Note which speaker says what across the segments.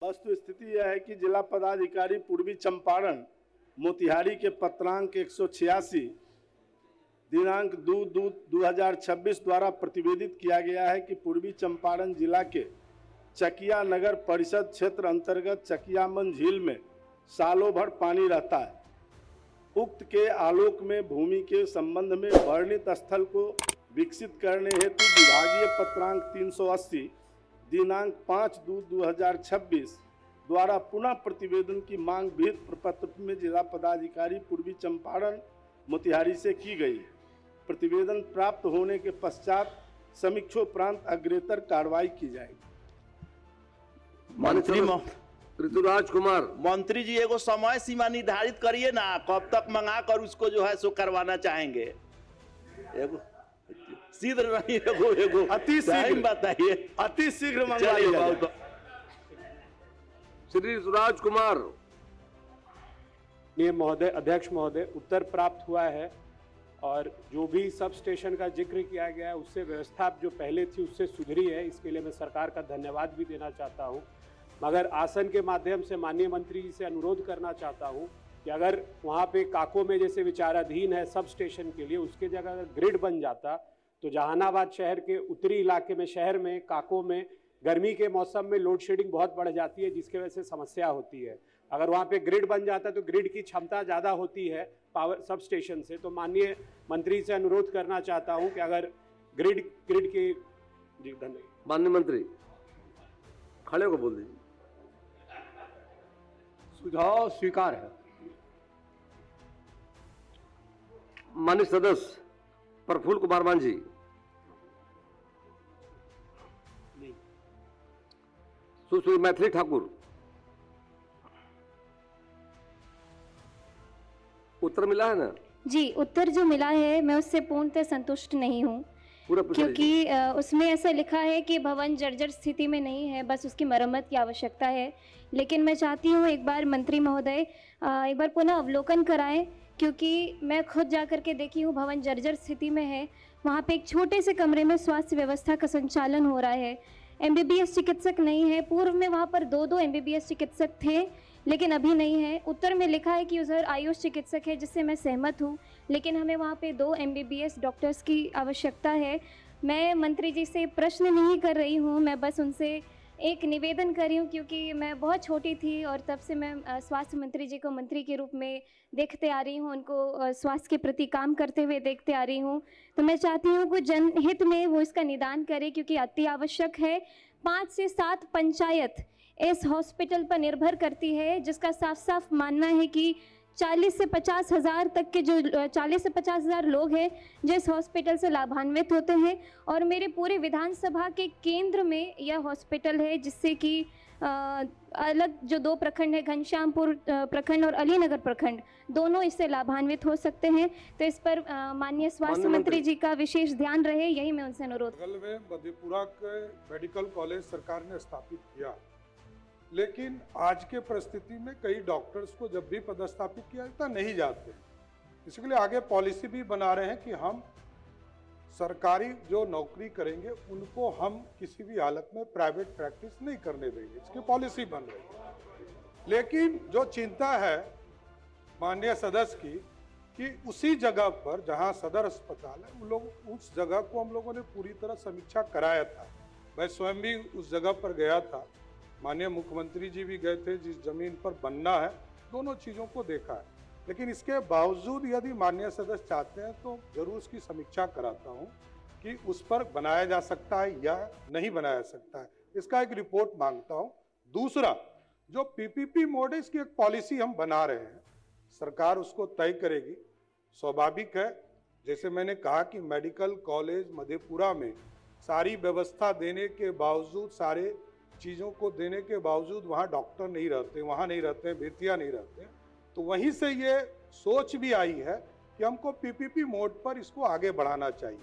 Speaker 1: वस्तु स्थिति यह है कि जिला पदाधिकारी पूर्वी चंपारण मोतिहारी के पत्रांक 186 दिनांक 2/2/2026 द्वारा प्रतिवेदित किया गया है कि पूर्वी चंपारण जिला के चकिया नगर परिषद क्षेत्र अंतर्गत चकियामन झील में सालों भर पानी रहता है। उक्त के आलोक में भूमि के संबंध में वर्णित स्थल को विकसित करने हेतु विभागीय पत्रांक 380 दिनांक 5/2/2026 द्वारा पुनः प्रतिवेदन की मांग विहित प्रपत्र में जिला पदाधिकारी पूर्वी चंपारण मोतिहारी से की गई है। प्रतिवेदन प्राप्त होने के पश्चात समीक्षोपरांत अग्रेतर कार्रवाई की जाएगी।
Speaker 2: मंत्री
Speaker 3: ऋतुराज कुमार,
Speaker 2: मंत्री जी एगो समय सीमा निर्धारित करिए ना, कब तक मंगा कर उसको जो है सो करवाना चाहेंगे। एगो शीघ्र नहीं, एगो
Speaker 1: अति शीघ्र
Speaker 2: बताइए,
Speaker 1: अति शीघ्र मंगवाई जाएगी।
Speaker 3: श्री ऋतुराज कुमार।
Speaker 4: महोदय, अध्यक्ष महोदय, उत्तर प्राप्त हुआ है और जो भी सब स्टेशन का जिक्र किया गया है उससे व्यवस्था जो पहले थी उससे सुधरी है। इसके लिए मैं सरकार का धन्यवाद भी देना चाहता हूं। मगर आसन के माध्यम से माननीय मंत्री जी से अनुरोध करना चाहता हूं कि अगर वहां पे काको में जैसे विचाराधीन है सब स्टेशन के लिए, उसके जगह अगर ग्रिड बन जाता तो जहानाबाद शहर के उत्तरी इलाके में, शहर में, काको में गर्मी के मौसम में लोड शेडिंग बहुत बढ़ जाती है, जिसकी वजह से समस्या होती है। अगर वहाँ पे ग्रिड बन जाता तो ग्रिड की क्षमता ज़्यादा होती है पावर सब स्टेशन से। तो माननीय मंत्री से अनुरोध करना चाहता हूँ कि अगर ग्रिड की जी धन्यवाद।
Speaker 3: माननीय मंत्री खड़े होकर बोल दीजिए।
Speaker 4: सुझाव स्वीकार है।
Speaker 3: माननीय सदस्य प्रफुल्ल कुमार मांझी। सुश्री मैथिली ठाकुर। उत्तर मिला है ना?
Speaker 5: जी, उत्तर जो मिला है मैं उससे पूर्णतः संतुष्ट नहीं हूँ, क्योंकि उसमें ऐसा लिखा है कि भवन जर्जर स्थिति में नहीं है, बस उसकी मरम्मत की आवश्यकता है। लेकिन मैं चाहती हूँ एक बार मंत्री महोदय एक बार पुनः अवलोकन कराएं, क्योंकि मैं खुद जा कर के देखी हूँ भवन जर्जर स्थिति में है। वहाँ पे एक छोटे से कमरे में स्वास्थ्य व्यवस्था का संचालन हो रहा है। MBBS चिकित्सक नहीं है। पूर्व में वहाँ पर 2 MBBS चिकित्सक थे, लेकिन अभी नहीं है। उत्तर में लिखा है कि उधर आयुष चिकित्सक है, जिससे मैं सहमत हूँ, लेकिन हमें वहाँ पे 2 MBBS डॉक्टर्स की आवश्यकता है। मैं मंत्री जी से प्रश्न नहीं कर रही हूँ, मैं बस उनसे एक निवेदन कर रही हूँ, क्योंकि मैं बहुत छोटी थी और तब से मैं स्वास्थ्य मंत्री जी को मंत्री के रूप में देखते आ रही हूँ, उनको स्वास्थ्य के प्रति काम करते हुए देखते आ रही हूँ। तो मैं चाहती हूँ कि जनहित में वो इसका निदान करे, क्योंकि अति आवश्यक है। 5 से 7 पंचायत इस हॉस्पिटल पर निर्भर करती है, जिसका साफ साफ मानना है कि 40 से 50 हज़ार तक के जो 40 से 50 हज़ार लोग हैं जो इस हॉस्पिटल से लाभान्वित होते हैं। और मेरे पूरे विधानसभा के केंद्र में यह हॉस्पिटल है, जिससे कि अलग जो 2 प्रखंड है, घनश्यामपुर प्रखंड और अलीनगर प्रखंड, दोनों इससे लाभान्वित हो सकते हैं। तो इस पर माननीय स्वास्थ्य मंत्री जी का विशेष ध्यान रहे, यही मैं उनसे अनुरोध।
Speaker 6: बगल में मधेपुरा के मेडिकल कॉलेज सरकार ने स्थापित किया, लेकिन आज के परिस्थिति में कई डॉक्टर्स को जब भी पदस्थापित किया जाता नहीं जाते। इसके लिए आगे पॉलिसी भी बना रहे हैं कि हम सरकारी जो नौकरी करेंगे उनको हम किसी भी हालत में प्राइवेट प्रैक्टिस नहीं करने देंगे, इसकी पॉलिसी बन रही है। लेकिन जो चिंता है माननीय सदस्य की कि उसी जगह पर जहां सदर अस्पताल है, उन लोग उस जगह को हम लोगों ने पूरी तरह समीक्षा कराया था। मैं स्वयं भी उस जगह पर गया था, माननीय मुख्यमंत्री जी भी गए थे। जिस जमीन पर बनना है दोनों चीज़ों को देखा है, लेकिन इसके बावजूद यदि माननीय सदस्य चाहते हैं तो जरूर उसकी समीक्षा कराता हूं कि उस पर बनाया जा सकता है या नहीं बनाया सकता है। इसका एक रिपोर्ट मांगता हूं। दूसरा, जो PPP मोड है, इसकी एक पॉलिसी हम बना रहे हैं, सरकार उसको तय करेगी। स्वाभाविक है, जैसे मैंने कहा कि मेडिकल कॉलेज मधेपुरा में सारी व्यवस्था देने के बावजूद, सारे चीज़ों को देने के बावजूद वहाँ डॉक्टर नहीं रहते, वहाँ नहीं रहते, भर्तियाँ नहीं रहते। तो वहीं से ये सोच भी आई है कि हमको PPP मोड पर इसको आगे बढ़ाना चाहिए।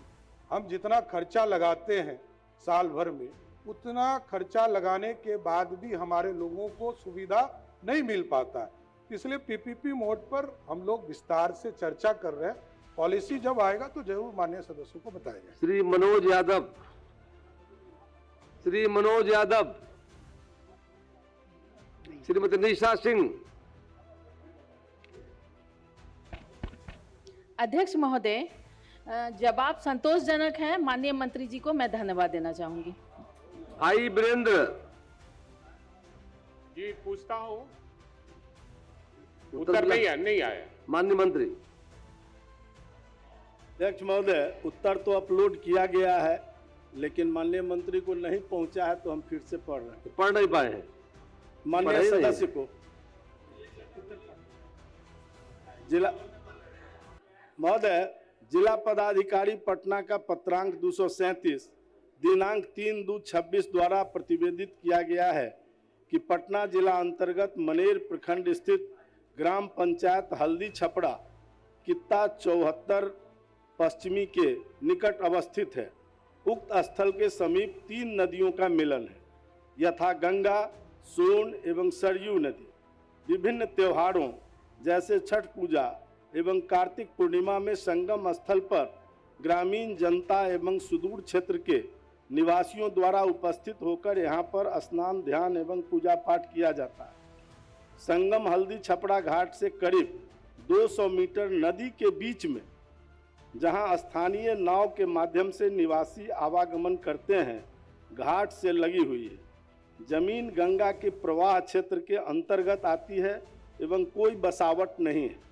Speaker 6: हम जितना खर्चा लगाते हैं साल भर में, उतना खर्चा लगाने के बाद भी हमारे लोगों को सुविधा नहीं मिल पाता है। इसलिए PPP मोड पर हम लोग विस्तार से चर्चा कर रहे हैं। पॉलिसी जब आएगा तो जरूर माननीय सदस्यों को बताया जाएगा।
Speaker 3: श्री मनोज यादव। श्री मनोज यादव। श्रीमती निशा सिंह।
Speaker 7: अध्यक्ष महोदय, जवाब संतोषजनक है। माननीय मंत्री जी को मैं धन्यवाद देना चाहूंगी।
Speaker 3: भाई वीरेंद्र।
Speaker 4: जी पूछता हूँ,
Speaker 3: उत्तर
Speaker 4: उत्तर नहीं आया।
Speaker 3: माननीय मंत्री।
Speaker 1: अध्यक्ष महोदय, उत्तर तो अपलोड किया गया है, लेकिन माननीय मंत्री को नहीं पहुंचा है, तो हम फिर से पढ़ रहे हैं।
Speaker 3: पढ़ नहीं पाए हैं
Speaker 1: माननीय
Speaker 3: पढ़े नहीं।
Speaker 1: सदस्य को जिला महोदय, जिला पदाधिकारी पटना का पत्रांक 237 दिनांक 3/2/26 द्वारा प्रतिवेदित किया गया है कि पटना जिला अंतर्गत मनेर प्रखंड स्थित ग्राम पंचायत हल्दी छपड़ा कित्ता 74 पश्चिमी के निकट अवस्थित है। उक्त स्थल के समीप 3 नदियों का मिलन है, यथा गंगा, सोन एवं सरयू नदी। विभिन्न त्योहारों जैसे छठ पूजा एवं कार्तिक पूर्णिमा में संगम स्थल पर ग्रामीण जनता एवं सुदूर क्षेत्र के निवासियों द्वारा उपस्थित होकर यहां पर स्नान, ध्यान एवं पूजा पाठ किया जाता है। संगम हल्दी छपड़ा घाट से करीब 200 मीटर नदी के बीच में, जहां स्थानीय नाव के माध्यम से निवासी आवागमन करते हैं, घाट से लगी हुई है। जमीन गंगा के प्रवाह क्षेत्र के अंतर्गत आती है एवं कोई बसावट नहीं है।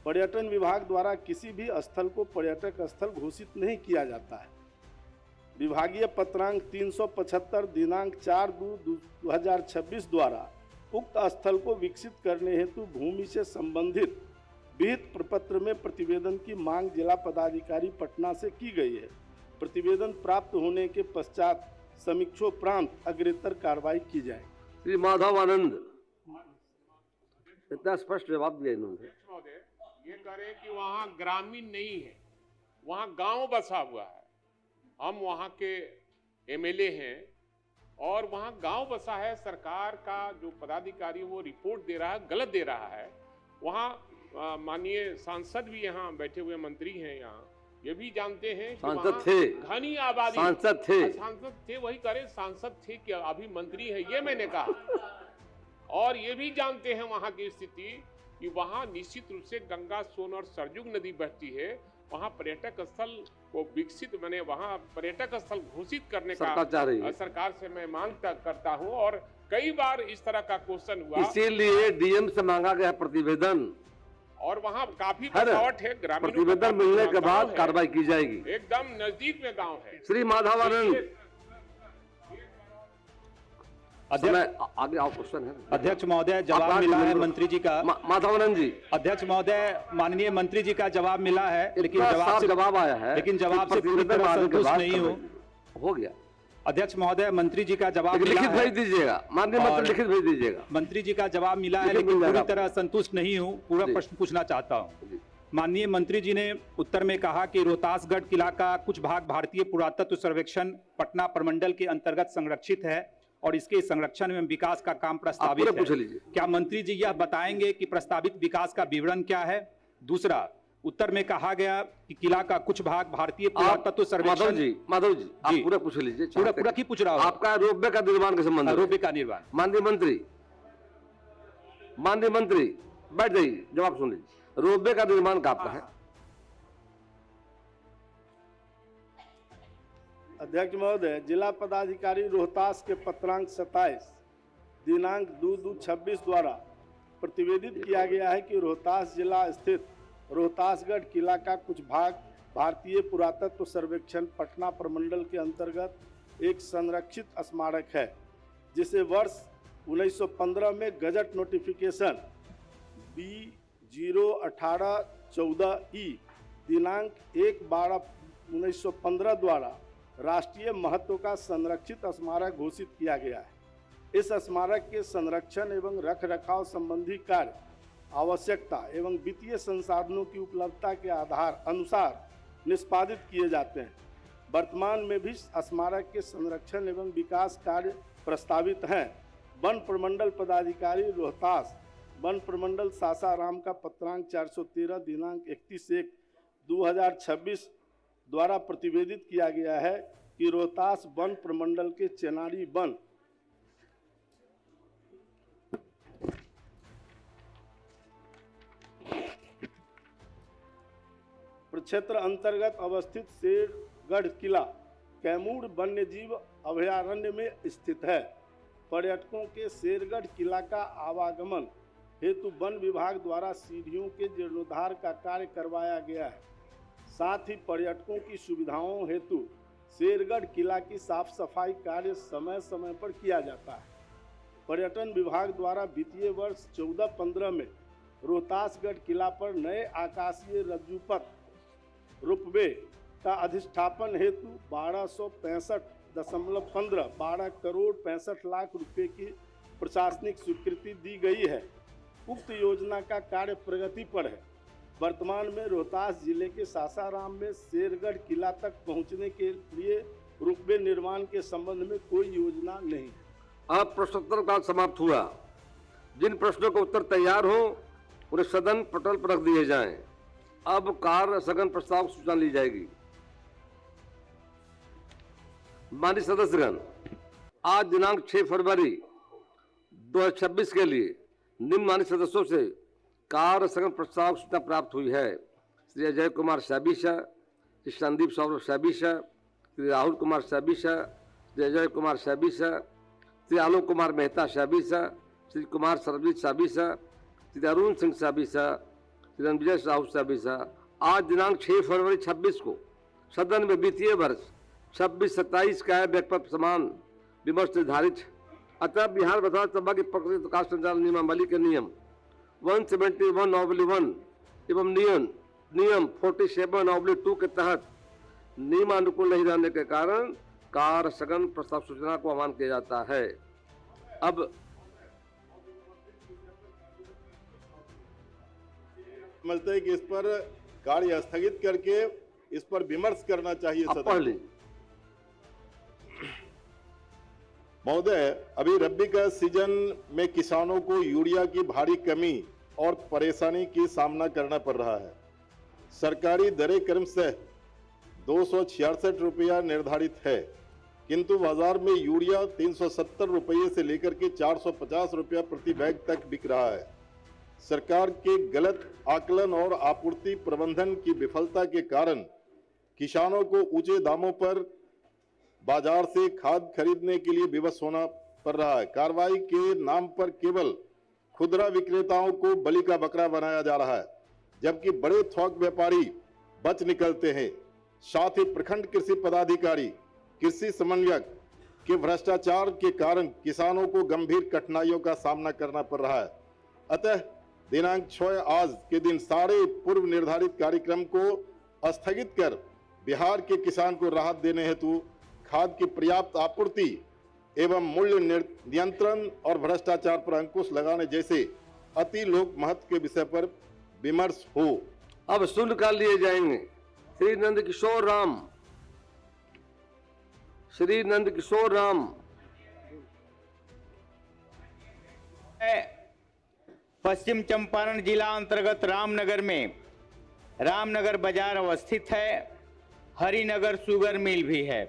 Speaker 1: पर्यटन विभाग द्वारा किसी भी स्थल को पर्यटक स्थल घोषित नहीं किया जाता है। विभागीय पत्रांक 375 दिनांक 4/2/2026 द्वारा उक्त स्थल को विकसित करने हेतु भूमि से संबंधित विहित प्रपत्र में प्रतिवेदन की मांग जिला पदाधिकारी पटना से की गई है। प्रतिवेदन प्राप्त होने के पश्चात समीक्षोपरांत अग्रेतर कार्रवाई की जाए।
Speaker 3: श्री माधव आनंद। इतना स्पष्ट जवाब दिया इन्होंने।
Speaker 4: महोदय, ये करें कि वहाँ ग्रामीण नहीं है, वहाँ गांव बसा हुआ है। हम वहाँ के एमएलए हैं और वहाँ गांव बसा है। सरकार का जो पदाधिकारी वो रिपोर्ट दे रहा है, गलत दे रहा है। वहाँ माननीय सांसद भी यहाँ बैठे हुए मंत्री हैं, यहाँ ये भी जानते हैं कि
Speaker 3: सांसद थे,
Speaker 4: घनी आबादी,
Speaker 3: सांसद थे
Speaker 4: वही करे, सांसद थे क्या, अभी मंत्री है, ये मैंने कहा। और ये भी जानते हैं वहाँ की स्थिति कि वहाँ निश्चित रूप से गंगा, सोन और सरयुग नदी बहती है। वहाँ पर्यटक स्थल को विकसित, मैंने वहाँ पर्यटक स्थल घोषित करने का सरकार से मैं मांग करता हूँ। और कई बार इस तरह का क्वेश्चन हुआ,
Speaker 3: इसीलिए डीएम से मांगा गया प्रतिवेदन,
Speaker 4: और वहाँ काफी बसावट है। ग्रामीण
Speaker 3: प्रतिवेदन मिलने के बाद कार्रवाई की जाएगी।
Speaker 4: एकदम नजदीक में गाँव है।
Speaker 3: श्री माधवानंद। आगे आओ, क्वेश्चन है।
Speaker 8: अध्यक्ष महोदय, जवाब मिला है मंत्री जी का।
Speaker 3: माधवानंद जी।
Speaker 8: अध्यक्ष महोदय, माननीय मंत्री जी का जवाब मिला है, लेकिन जवाब आया है, लेकिन जवाब से पूरी तरह संतुष्ट नहीं
Speaker 3: हो गया।
Speaker 8: अध्यक्ष महोदय, मंत्री जी का जवाब मिला
Speaker 3: लिखित भेज दीजिएगा। माननीय मंत्री लिखित भेज दीजिएगा।
Speaker 8: मंत्री जी का जवाब मिला है, लेकिन पूरी तरह संतुष्ट नहीं हूँ। पूरा प्रश्न पूछना चाहता हूँ। माननीय मंत्री जी ने उत्तर में कहा कि रोहतासगढ़ किला का कुछ भाग भारतीय पुरातत्व सर्वेक्षण पटना प्रमंडल के अंतर्गत संरक्षित है और इसके संरक्षण एवं विकास का काम प्रस्तावित है। क्या मंत्री जी यह बताएंगे कि प्रस्तावित विकास का विवरण क्या है? दूसरा, उत्तर में कहा गया कि किला का कुछ भाग भारतीय पुरातत्व सर्वेक्षण।
Speaker 3: माधव जी आप पूरा पूछ लीजिए।
Speaker 8: पूरा की पूछ रहा हूँ।
Speaker 3: आपका रोपवे का निर्माण के संबंध में।
Speaker 8: रोपवे का निर्माण।
Speaker 3: माननीय मंत्री बैठ जाइए, जवाब सुन लीजिए। रोपवे का निर्माण का आपका है?
Speaker 1: अध्यक्ष महोदय, जिला पदाधिकारी रोहतास के पत्रांक 27 दिनांक 2/2/26 द्वारा प्रतिवेदित किया गया है कि रोहतास जिला स्थित रोहतासगढ़ किला का कुछ भाग भारतीय पुरातत्व सर्वेक्षण पटना प्रमंडल के अंतर्गत एक संरक्षित स्मारक है, जिसे वर्ष 1915 में गजट नोटिफिकेशन B01814E दिनांक 1/12/1915 द्वारा राष्ट्रीय महत्व का संरक्षित स्मारक घोषित किया गया है। इस स्मारक के संरक्षण एवं रखरखाव संबंधी कार्य आवश्यकता एवं वित्तीय संसाधनों की उपलब्धता के आधार अनुसार निष्पादित किए जाते हैं। वर्तमान में भी स्मारक के संरक्षण एवं विकास कार्य प्रस्तावित हैं। वन प्रमंडल पदाधिकारी रोहतास, वन प्रमंडल सासाराम का पत्रांक 413 दिनांक 31/1/2026 द्वारा प्रतिवेदित किया गया है कि रोहतास वन प्रमंडल के चेनारी वन क्षेत्र अंतर्गत अवस्थित शेरगढ़ किला कैमूर वन्यजीव अभयारण्य में स्थित है। पर्यटकों के शेरगढ़ किला का आवागमन हेतु वन विभाग द्वारा सीढ़ियों के जीर्णोद्धार का कार्य करवाया गया है। साथ ही पर्यटकों की सुविधाओं हेतु शेरगढ़ किला की साफ सफाई कार्य समय समय पर किया जाता है। पर्यटन विभाग द्वारा वित्तीय वर्ष 14-15 में रोहतासगढ़ किला पर नए आकाशीय रज्जुपथ रोपवे का अधिष्ठापन हेतु 12 करोड़ 65 लाख रुपए की प्रशासनिक स्वीकृति दी गई है। उक्त योजना का कार्य प्रगति पर है। वर्तमान में रोहतास जिले के सासाराम में शेरगढ़ किला तक पहुंचने के लिए रोपवे निर्माण के संबंध में कोई योजना नहीं है।
Speaker 3: अब प्रश्नोत्तर काल समाप्त हुआ। जिन प्रश्नों का उत्तर तैयार हो उन्हें सदन पटल पर रख दिए जाएं। अब कार्य स्थगन प्रस्ताव की सूचना ली जाएगी। माननीय सदस्यगण, आज दिनांक 6 फरवरी 2026 के लिए निम्न माननीय सदस्यों से कार्य स्थगन प्रस्ताव की सूचना प्राप्त हुई है। श्री अजय कुमार साबिशा, श्री संदीप सौरभ साबिशा, श्री राहुल कुमार साबिशा, श्री अजय कुमार साबिशा, श्री आलोक कुमार मेहता साबिशा, श्री कुमार सरबजीत साबिशा, श्री अरुण सिंह साबिशा, श्री रणविजय साहू साबिशा आज दिनांक 6 फरवरी 26 को सदन में वित्तीय वर्ष 26-27 का व्यक्तिगत समान विमर्श निर्धारित। अतः बिहार विधानसभा की प्रकृति प्रकाश संचालन नियमावली के नियम 171/1 एवं नियम 47/2 के तहत नियमानुकूल नहीं रहने के कारण कार्य स्थगन प्रस्ताव सूचना को आह्वान किया जाता है। अब
Speaker 9: समझते हैं कि इस पर कार्य स्थगित करके इस पर विमर्श करना चाहिए सदन। महोदय, अभी रबी का सीजन में किसानों को यूरिया की भारी कमी और परेशानी की सामना करना पड़ रहा है। सरकारी दरें क्रमशः 266 रुपया निर्धारित है, किंतु बाजार में यूरिया 370 रुपये से लेकर के 450 रुपया प्रति बैग तक बिक रहा है। सरकार के गलत आकलन और आपूर्ति प्रबंधन की विफलता के कारण किसानों को ऊंचे दामों पर बाजार से खाद खरीदने के लिए विवश होना पड़ रहा है। कार्रवाई के नाम पर केवल खुदरा विक्रेताओं को बलि का बकरा बनाया जा रहा है, जबकि बड़े थोक व्यापारी बच निकलते हैं। साथ ही प्रखंड कृषि पदाधिकारी, कृषि समन्वयक के भ्रष्टाचार के कारण किसानों को गंभीर कठिनाइयों का सामना करना पड़ रहा है। अतः दिनांक 6 आज के दिन सारे पूर्व निर्धारित कार्यक्रम को स्थगित कर बिहार के किसान को राहत देने हेतु खाद की पर्याप्त आपूर्ति एवं मूल्य नियंत्रण और भ्रष्टाचार पर अंकुश लगाने जैसे अति लोक महत्व के विषय पर विमर्श हो।
Speaker 3: अब शून्यकाल लिए जाएंगे। श्री नंद किशोर राम।
Speaker 10: पश्चिम चंपारण जिला अंतर्गत रामनगर में रामनगर बाजार अवस्थित है। हरिनगर शुगर मिल भी है।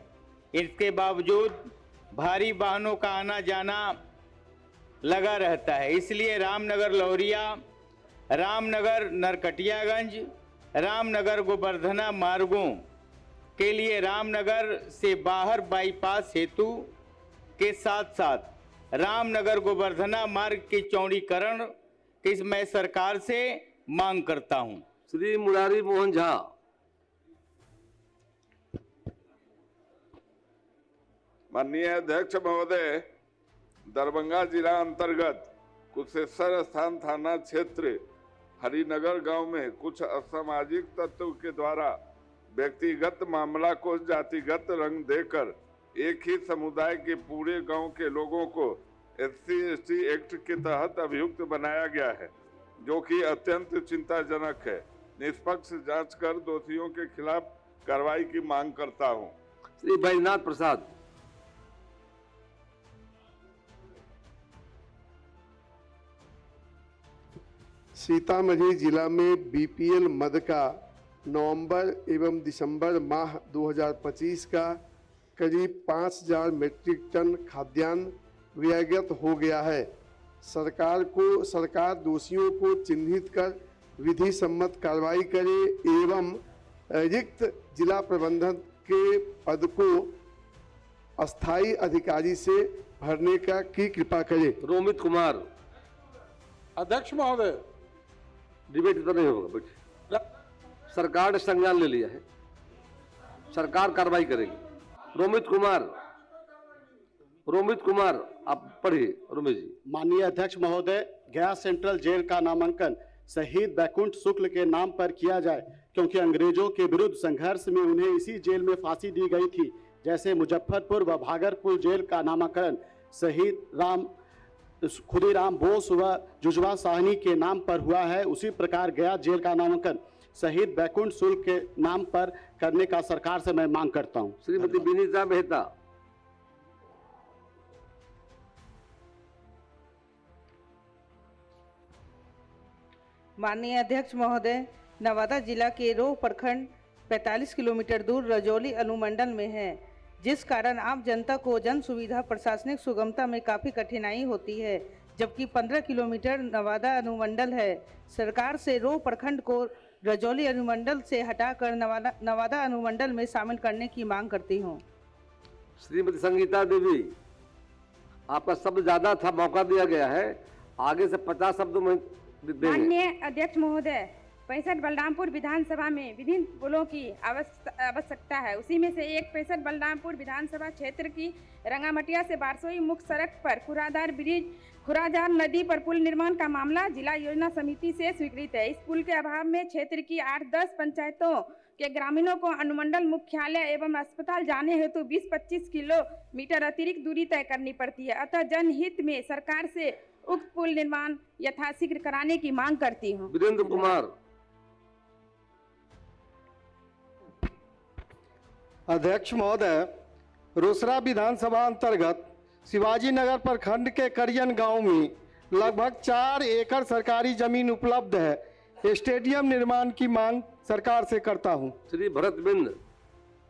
Speaker 10: इसके बावजूद भारी वाहनों का आना जाना लगा रहता है, इसलिए रामनगर लौरिया, रामनगर नरकटियागंज, रामनगर गोवर्धना मार्गों के लिए रामनगर से बाहर बाईपास हेतु के साथ साथ रामनगर गोवर्धना मार्ग की चौड़ीकरण की मैं सरकार से मांग करता हूं।
Speaker 3: श्री मुरारी मोहन झा।
Speaker 11: माननीय अध्यक्ष महोदय, दरभंगा जिला अंतर्गत कुशेश्वर स्थान थाना क्षेत्र हरिनगर गांव में कुछ असामाजिक तत्व के द्वारा व्यक्तिगत मामला को जातिगत रंग देकर एक ही समुदाय के पूरे गांव के लोगों को SC/ST एक्ट के तहत अभियुक्त बनाया गया है, जो कि अत्यंत चिंताजनक है। निष्पक्ष जांच कर दोषियों के खिलाफ कार्रवाई की मांग करता हूं।
Speaker 3: श्री बैजनाथ प्रसाद।
Speaker 12: सीतामढ़ी जिला में BPL मद का नवंबर एवं दिसंबर माह 2025 का करीब 5000 मीट्रिक टन खाद्यान्न व्ययगत हो गया है। सरकार दोषियों को चिन्हित कर विधि सम्मत कार्रवाई करे एवं रिक्त जिला प्रबंधन के पद को अस्थायी अधिकारी से भरने का की कृपा करें।
Speaker 3: रोमित कुमार।
Speaker 6: अध्यक्ष महोदय,
Speaker 3: डिबेट तो नहीं होगा, बैठिए। सरकार ने संज्ञान ले लिया है, सरकार कार्रवाई करेगी। रोमित कुमार आप पढ़िए। रोमित जी।
Speaker 13: माननीय अध्यक्ष महोदय, गया सेंट्रल जेल का नामांकन शहीद बैकुंठ शुक्ल के नाम पर किया जाए, क्योंकि अंग्रेजों के विरुद्ध संघर्ष में उन्हें इसी जेल में फांसी दी गई थी। जैसे मुजफ्फरपुर व भागलपुर जेल का नामकरण शहीद खुदीराम बोस व जुजवा साहनी के नाम पर हुआ है, उसी प्रकार गया जेल का नामकरण शहीद बैकुंठ शुक्ल के नाम पर करने का सरकार से मैं मांग करता हूं।
Speaker 3: श्रीमती विनीता मेहता।
Speaker 14: माननीय अध्यक्ष महोदय, नवादा जिला के रोह प्रखंड 45 किलोमीटर दूर रजौली अनुमंडल में है, जिस कारण आम जनता को जन सुविधा प्रशासनिक सुगमता में काफ़ी कठिनाई होती है, जबकि 15 किलोमीटर नवादा अनुमंडल है। सरकार से रोह प्रखंड को रजौली अनुमंडल से हटाकर नवादा अनुमंडल में शामिल करने की मांग करती हूँ।
Speaker 3: श्रीमती संगीता देवी, आपका शब्द ज्यादा था, मौका दिया गया है, आगे से 50 शब्दों में देंगे।
Speaker 15: माननीय अध्यक्ष महोदय, 65 बलरामपुर विधानसभा में विभिन्न पुलों की आवश्यकता है। उसी में से एक 65 बलरामपुर विधानसभा क्षेत्र की रंगामटिया से बारसोई मुख्य सड़क पर खुराजार नदी पर पुल निर्माण का मामला जिला योजना समिति से स्वीकृत है। इस पुल के अभाव में क्षेत्र की 8-10 पंचायतों के ग्रामीणों को अनुमंडल मुख्यालय एवं अस्पताल जाने हेतु 20-25 किलोमीटर अतिरिक्त दूरी तय करनी पड़ती है। अतः जनहित में सरकार से उक्त पुल निर्माण यथाशीघ्र कराने की मांग करती हूँ।
Speaker 3: वीरेंद्र कुमार।
Speaker 16: अध्यक्ष महोदय, रोसड़ा विधानसभा अंतर्गत शिवाजी नगर प्रखंड के करियन गांव में लगभग 4 एकड़ सरकारी जमीन उपलब्ध है। स्टेडियम निर्माण की मांग सरकार से करता हूं।
Speaker 3: श्री भरत बिंद।